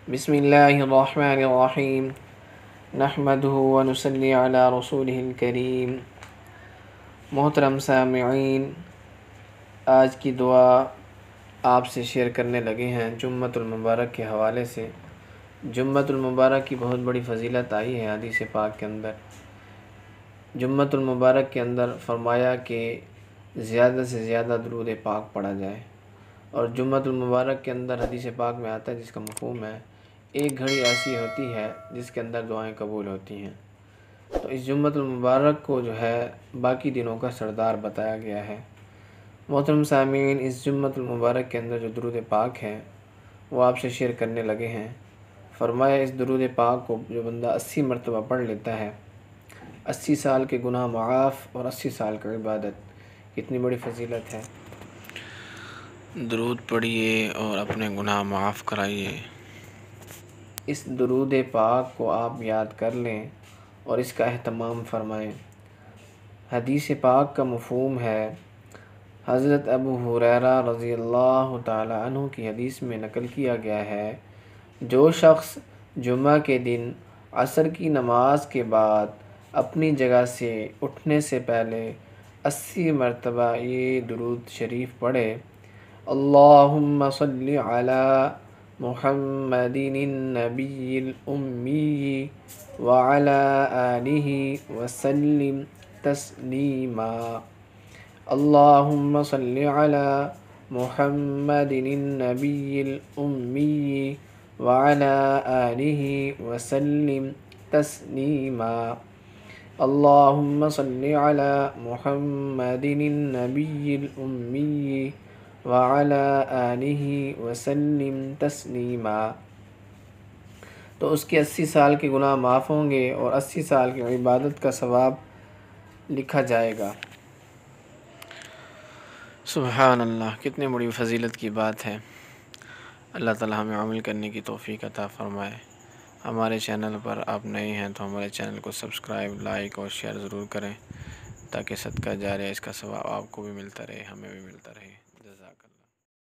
بسم اللہ الرحمن الرحیم نحمدہ ونصلی علی رسولہ الکریم۔ محترم سامعین، آج کی دعا آپ سے شیئر کرنے لگے ہیں جمعۃ المبارک کے حوالے سے۔ جمعۃ المبارک کی بہت بڑی فضیلت آئی ہے حدیث پاک کے اندر۔ جمعۃ المبارک کے اندر فرمایا کہ زیادہ سے زیادہ درود پاک پڑھا جائے، اور جمعۃ المبارک کے اندر حدیث پاک میں آتا ہے جس کا مفہوم ہے ایک گھڑی ایسی ہوتی ہے جس کے اندر دعائیں قبول ہوتی ہیں۔ تو اس جمعۃ المبارک کو جو ہے باقی دنوں کا سردار بتایا گیا ہے۔ محترم سامعین، اس جمعۃ المبارک کے اندر جو درود پاک ہے وہ آپ سے شیئر کرنے لگے ہیں۔ فرمایا اس درود پاک کو جو بندہ 80 مرتبہ پڑھ لیتا ہے، 80 سال کے گناہ معاف اور 80 سال کا عبادت، کتنی بڑی فضیلت ہے۔ درود پڑھیے اور اپنے گناہ معاف کرائیے۔ اس درود پاک کو آپ یاد کر لیں اور اس کا اہتمام فرمائیں۔ حدیث پاک کا مفہوم ہے، حضرت ابو ہریرہ رضی اللہ تعالی عنہ کی حدیث میں نقل کیا گیا ہے، جو شخص جمعہ کے دن عصر کی نماز کے بعد اپنی جگہ سے اٹھنے سے پہلے 80 مرتبہ یہ درود شریف پڑھے، اللہم صلی علی محمد النبی الأمی وعلی آلہ وسلم تسلیما، اللہم صلی علی محمد النبی الأمی وعلی آلہ وسلم تسلیما، اللہم صلی علی محمد النبی الأمی وعلی آلہ وسلم تسلیما۔ تو اس کے 80 سال کے گناہ معاف ہوں گے اور 80 سال کی عبادت کا ثواب لکھا جائے گا۔ سبحان اللہ، کتنی بڑی فضیلت کی بات ہے۔ اللہ تعالی ہمیں عمل کرنے کی توفیق عطا فرمائے۔ ہمارے چینل پر آپ نئے ہیں تو ہمارے چینل کو سبسکرائب، لائک اور شیئر ضرور کریں تاکہ صدقہ جاریہ اس کا ثواب آپ کو بھی ملتا رہے، ہمیں بھی ملتا رہے۔